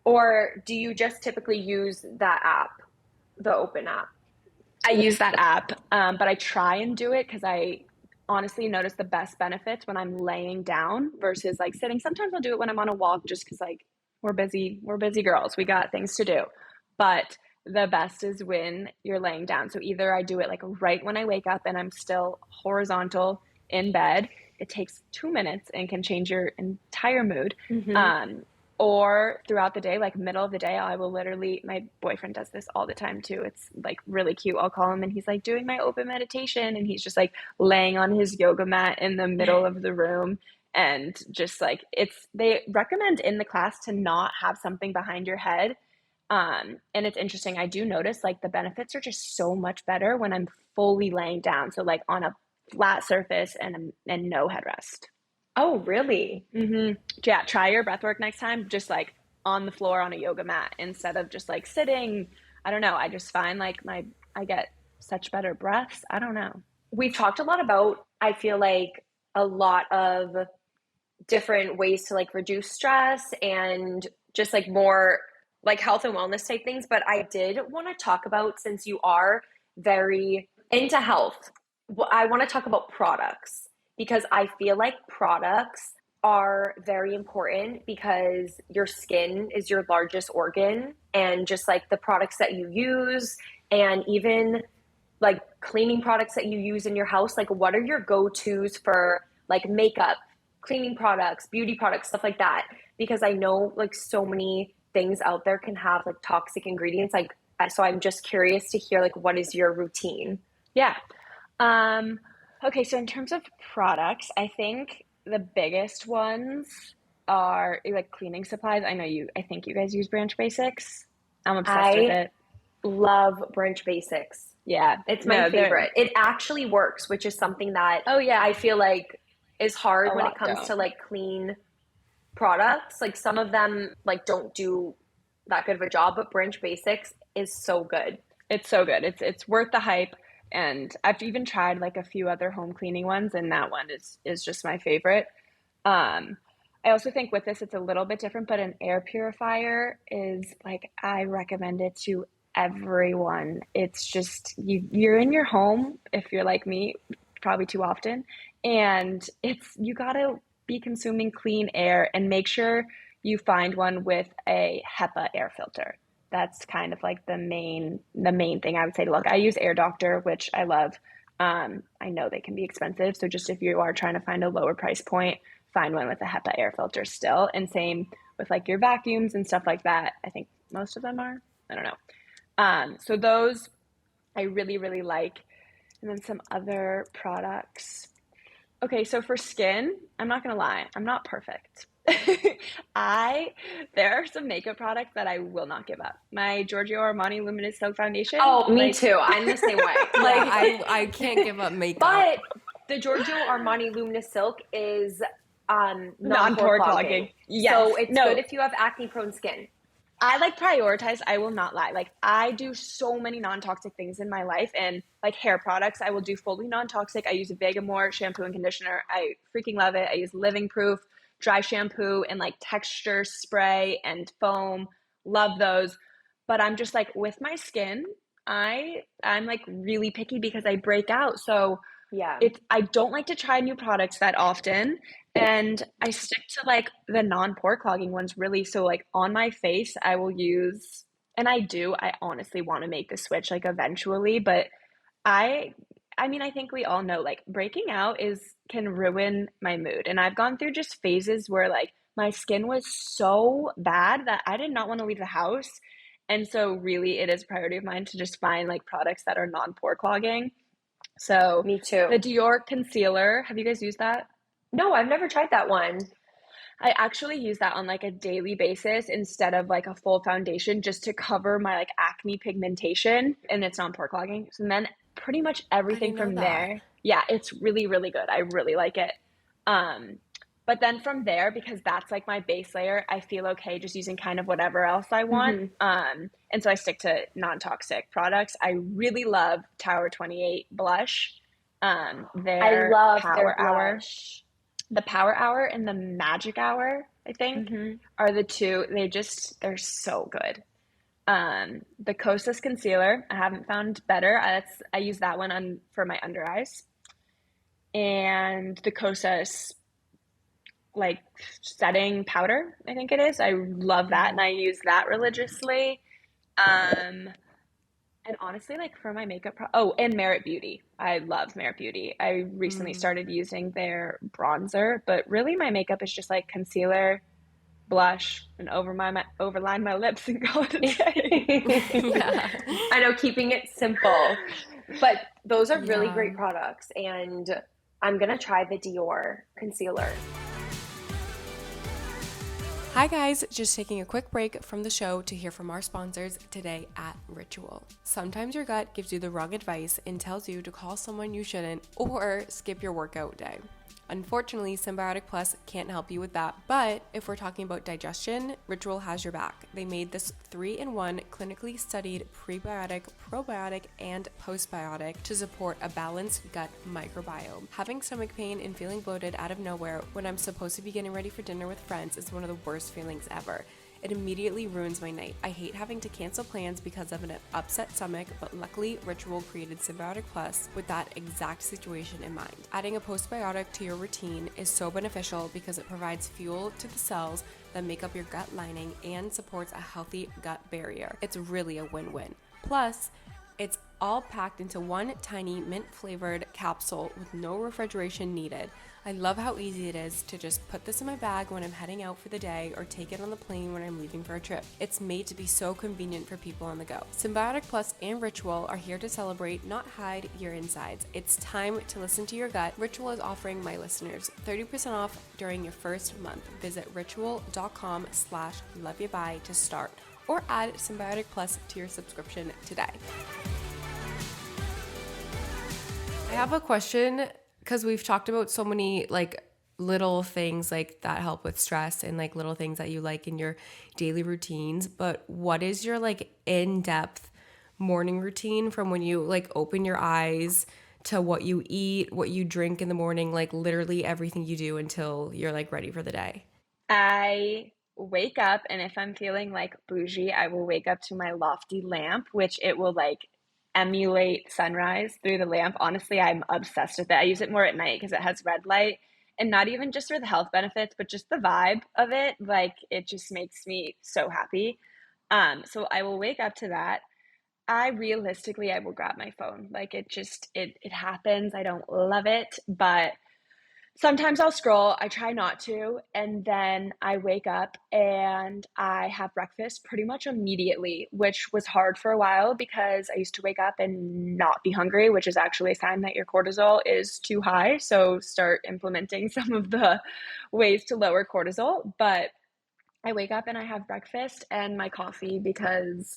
Or do you just typically use that app, the open app? I use that app, but I try and do it because I honestly notice the best benefits when I'm laying down versus like sitting. Sometimes I'll do it when I'm on a walk just because like we're busy girls. We got things to do. But the best is when you're laying down. So either I do it like right when I wake up and I'm still horizontal in bed. It takes 2 minutes and can change your entire mood. Or throughout the day, like middle of the day, I will literally, my boyfriend does this all the time too. It's like really cute. I'll call him and he's like doing my open meditation and he's just like laying on his yoga mat in the middle of the room. And just like they recommend in the class to not have something behind your head. And it's interesting. I do notice like the benefits are just so much better when I'm fully laying down. So like on a flat surface and no headrest. Oh, really? Yeah, try your breath work next time, just like on the floor on a yoga mat instead of just like sitting. I don't know. I just find like I get such better breaths. I don't know. We've talked a lot about, I feel like, a lot of different ways to like reduce stress and just like more like health and wellness type things. But I did want to talk about, since you are very into health, I want to talk about products because I feel like products are very important because your skin is your largest organ, and just like the products that you use and even like cleaning products that you use in your house, like what are your go-tos for like makeup, cleaning products, beauty products, stuff like that? Because I know like so many things out there can have like toxic ingredients. Like, so I'm just curious to hear like what is your routine? Yeah. Okay, so in terms of products, I think the biggest ones are like cleaning supplies. I think you guys use Branch Basics. I'm obsessed with I it. love Branch Basics. Yeah. It's my favorite. It actually works, which is something that Oh yeah, I feel like is hard a when it lot comes to don't. like clean products. Like some of them like don't do that good of a job, but Branch Basics is so good. It's so good. It's worth the hype. And I've even tried like a few other home cleaning ones, and that one is just my favorite. Um, I also think with this, it's a little bit different, but an air purifier is like, I recommend it to everyone. It's just, you're in your home, if you're like me, probably too often. And you gotta be consuming clean air and make sure you find one with a HEPA air filter. That's kind of like the main thing I would say to look. I use Air Doctor, which I love. I know they can be expensive, so just if you are trying to find a lower price point, find one with a HEPA air filter still. And same with like your vacuums and stuff like that. I think most of them are. I don't know. So those I really, really like. And then some other products. Okay, so for skin, I'm not gonna lie, I'm not perfect. There are some makeup products that I will not give up. My Giorgio Armani Luminous Silk Foundation. Oh, me like, too. I'm the same way. Yeah, Like, I can't give up makeup. but the Giorgio Armani Luminous Silk is non-pore non-pore clogging. clogging. Yes. So it's No, good if you have acne prone skin. I like prioritize. I will not lie. Like I do so many non-toxic things in my life, and like hair products, I will do fully non-toxic. I use a Vegamore shampoo and conditioner. I freaking love it. I use Living Proof dry shampoo and like texture spray and foam. Love those. But I'm just like with my skin, I'm like really picky because I break out. So Yeah. I don't like to try new products that often, and I stick to like the non-pore clogging ones really. So like on my face, I will use, and I honestly want to make the switch like eventually, but I I mean, I think we all know, like, breaking out can ruin my mood, and I've gone through just phases where, like, my skin was so bad that I did not wanna leave the house, and so really it is a priority of mine to just find, like, products that are non-pore clogging. So, Me the too. Dior concealer, have you guys used that? No, I've never tried that one. I actually use that on, like, a daily basis instead of, like, a full foundation just to cover my, like, acne pigmentation, and it's non-pore clogging. So then pretty much I everything didn't know from that. there, yeah, it's really, really good. I really like it. Um, but then from there, because that's, like, my base layer, I feel okay just using kind of whatever else I want. Hmm. And so I stick to non-toxic products. I really love Tower 28 blush. I Their love their Power Hour. blush. The Power Hour and the Magic Hour, I think, Hmm. are the two. They're so good. The Kosas concealer, I haven't found better. I use that one on for my under eyes, and the Kosas like setting powder, I think it is. I love that, and I use that religiously. Um, and honestly, like for my and Merit Beauty. I love Merit Beauty. I recently Mm. started using their bronzer, but really my makeup is just like concealer, blush, and overline my lips and call it a day. Yeah. I know, keeping it simple, but those are really Yeah. great products, and I'm gonna try the Dior concealer. Hi guys, just taking a quick break from the show to hear from our sponsors today at Ritual. Sometimes your gut gives you the wrong advice and tells you to call someone you shouldn't or skip your workout day. Unfortunately, Symbiotic Plus can't help you with that, but if we're talking about digestion, Ritual has your back. They made this 3-in-1 clinically studied prebiotic, probiotic, and postbiotic to support a balanced gut microbiome. Having stomach pain and feeling bloated out of nowhere when I'm supposed to be getting ready for dinner with friends is one of the worst feelings ever. It immediately ruins my night. I hate having to cancel plans because of an upset stomach, but luckily Ritual created Symbiotic Plus with that exact situation in mind. Adding a postbiotic to your routine is so beneficial because it provides fuel to the cells that make up your gut lining and supports a healthy gut barrier. It's really a win-win. Plus, it's all packed into one tiny mint-flavored capsule with no refrigeration needed. I love how easy it is to just put this in my bag when I'm heading out for the day or take it on the plane when I'm leaving for a trip. It's made to be so convenient for people on the go. Symbiotic Plus and Ritual are here to celebrate, not hide your insides. It's time to listen to your gut. Ritual is offering my listeners 30% off during your first month. Visit ritual.com/loveyoubuy to start or add Symbiotic Plus to your subscription today. I have a question because we've talked about so many like little things like that help with stress and like little things that you like in your daily routines, but what is your like in-depth morning routine from when you like open your eyes to what you eat, what you drink in the morning, like literally everything you do until you're like ready for the day? I wake up, and if I'm feeling like bougie, I will wake up to my lofty lamp, which it will like emulate sunrise through the lamp. Honestly, I'm obsessed with it. I use it more at night because it has red light, and not even just for the health benefits, but just the vibe of it. Like it just makes me so happy. So I will wake up to that. I will grab my phone. Like it happens. I don't love it, but sometimes I'll scroll. I try not to. And then I wake up and I have breakfast pretty much immediately, which was hard for a while because I used to wake up and not be hungry, which is actually a sign that your cortisol is too high. So start implementing some of the ways to lower cortisol. But I wake up and I have breakfast and my coffee because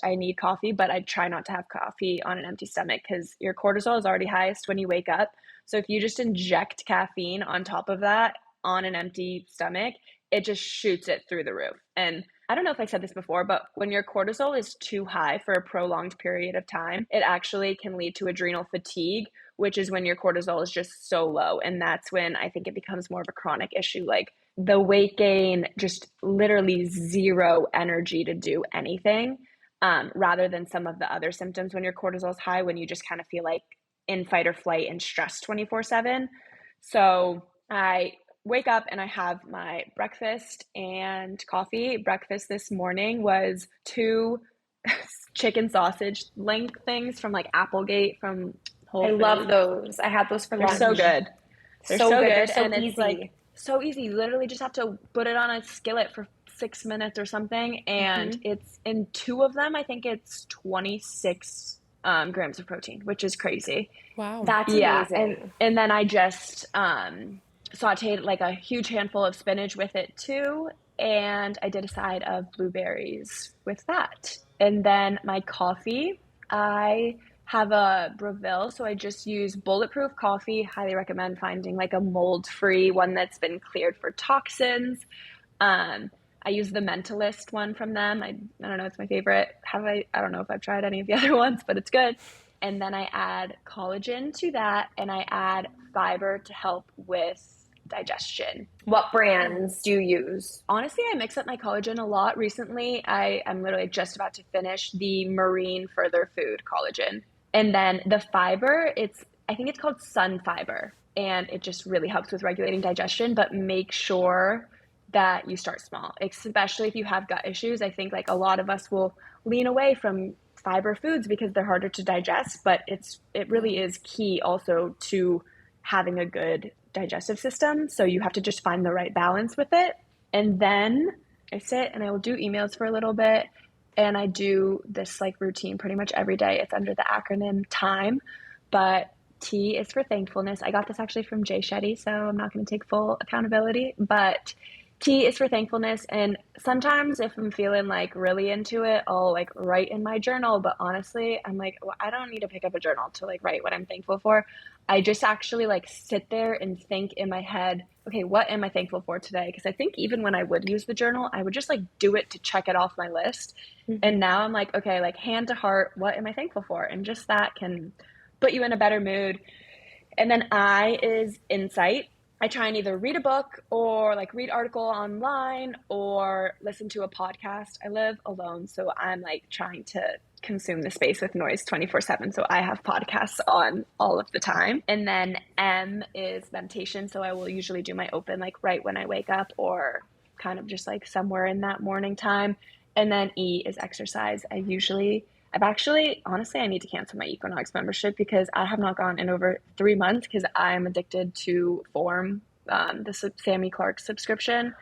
I need coffee, but I try not to have coffee on an empty stomach because your cortisol is already highest when you wake up. So if you just inject caffeine on top of that on an empty stomach, it just shoots it through the roof. And I don't know if I said this before, but when your cortisol is too high for a prolonged period of time, it actually can lead to adrenal fatigue, which is when your cortisol is just so low. And that's when I think it becomes more of a chronic issue. Like the weight gain, just literally zero energy to do anything, rather than some of the other symptoms when your cortisol is high, when you just kind of feel like in fight or flight and stress 24/7. So I wake up and I have my breakfast and coffee. Breakfast this morning was two chicken sausage link things from like Applegate from whole I food. love those. I had those for They're lunch. so good. They're so good. good. They're so and easy. It's like so easy. You literally just have to put it on a skillet for 6 minutes or something. And it's in 2 of them, I think it's 26 grams of protein, which is crazy. Wow. That's Yeah. amazing. And then I just sauteed like a huge handful of spinach with it too. And I did a side of blueberries with that. And then my coffee, I have a Breville, so I just use bulletproof coffee. Highly recommend finding like a mold-free one that's been cleared for toxins. I use the Mentalist one from them. I don't know, it's my favorite. I don't know if I've tried any of the other ones, but it's good. And then I add collagen to that, and I add fiber to help with digestion. What brands do you use? Honestly, I mix up my collagen a lot recently. I'm literally just about to finish the Marine Further Food collagen. And then the fiber, I think it's called Sun Fiber, and it just really helps with regulating digestion, but make sure that you start small, especially if you have gut issues. I think like a lot of us will lean away from fiber foods because they're harder to digest, but it really is key also to having a good digestive system. So you have to just find the right balance with it. And then I sit and I will do emails for a little bit. And I do this like routine pretty much every day. It's under the acronym TIME, but T is for thankfulness. I got this actually from Jay Shetty, so I'm not going to take full accountability, but T is for thankfulness. And sometimes if I'm feeling like really into it, I'll like write in my journal. But honestly, I'm like, well, I don't need to pick up a journal to like write what I'm thankful for. I just actually like sit there and think in my head, okay, what am I thankful for today? Because I think even when I would use the journal, I would just like do it to check it off my list. And now I'm like, okay, like hand to heart, what am I thankful for? And just that can put you in a better mood. And then I is insight. I try and either read a book or like read article online or listen to a podcast. I live alone, so I'm like trying to consume the space with noise 24/7. So I have podcasts on all of the time. And then M is meditation. So I will usually do my open like right when I wake up or kind of just like somewhere in that morning time. And then E is exercise. Honestly, I need to cancel my Equinox membership because I have not gone in over 3 months because I'm addicted to Form, the Sammy Clark subscription.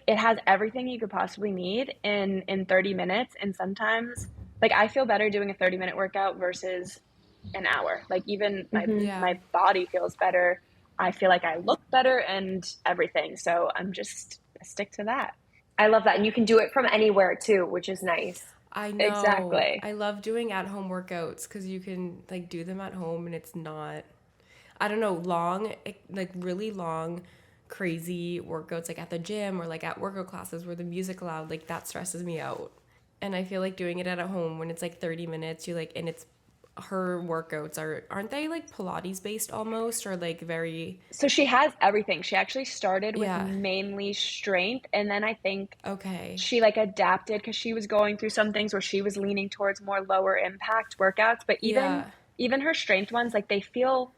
It has everything you could possibly need in 30 minutes. And sometimes, like, I feel better doing a 30-minute workout versus an hour. Like, even my body feels better. I feel like I look better and everything. So I stick to that. I love that. And you can do it from anywhere too, which is nice. I know. Exactly. I love doing at-home workouts because you can like do them at home and it's not, I don't know, really long, crazy workouts like at the gym or like at workout classes where the music loud, like that stresses me out. And I feel like doing it at home when it's like 30 minutes, and it's her workouts aren't they like Pilates based almost or like very. So she has everything. She actually started with Yeah. mainly strength, and then I think Okay. she like adapted because she was going through some things where she was leaning towards more lower impact workouts. But even her strength ones, like they feel,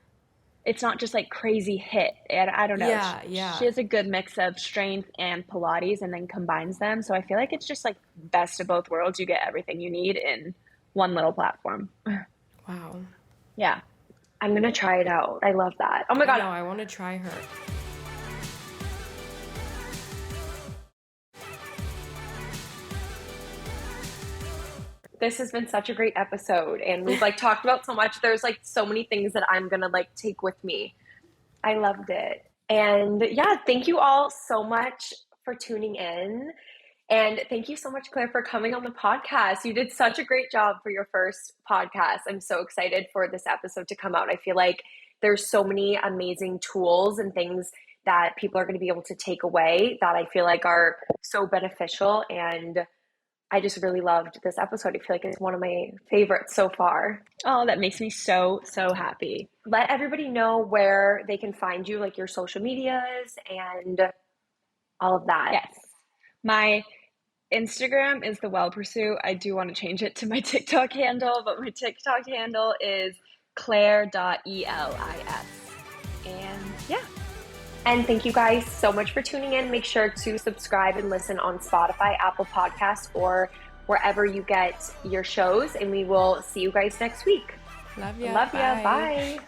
it's not just like crazy hit. And I don't know. Yeah. She has a good mix of strength and Pilates and then combines them. So I feel like it's just like best of both worlds. You get everything you need in one little platform. Wow. Yeah. I'm going to try it out. I love that. Oh my God. No, I want to try her. This has been such a great episode and we've like talked about so much. There's like so many things that I'm going to like take with me. I loved it. And yeah, thank you all so much for tuning in. And thank you so much, Claire, for coming on the podcast. You did such a great job for your first podcast. I'm so excited for this episode to come out. I feel like there's so many amazing tools and things that people are going to be able to take away that I feel like are so beneficial. And I just really loved this episode. I feel like it's one of my favorites so far. Oh, that makes me so, so happy. Let everybody know where they can find you, like your social medias and all of that. Yes. My Instagram is The Well Pursue. I do want to change it to my TikTok handle, but my TikTok handle is claire.elis. And yeah. And thank you guys so much for tuning in. Make sure to subscribe and listen on Spotify, Apple Podcasts, or wherever you get your shows. And we will see you guys next week. Love ya. Love ya. Bye. Bye.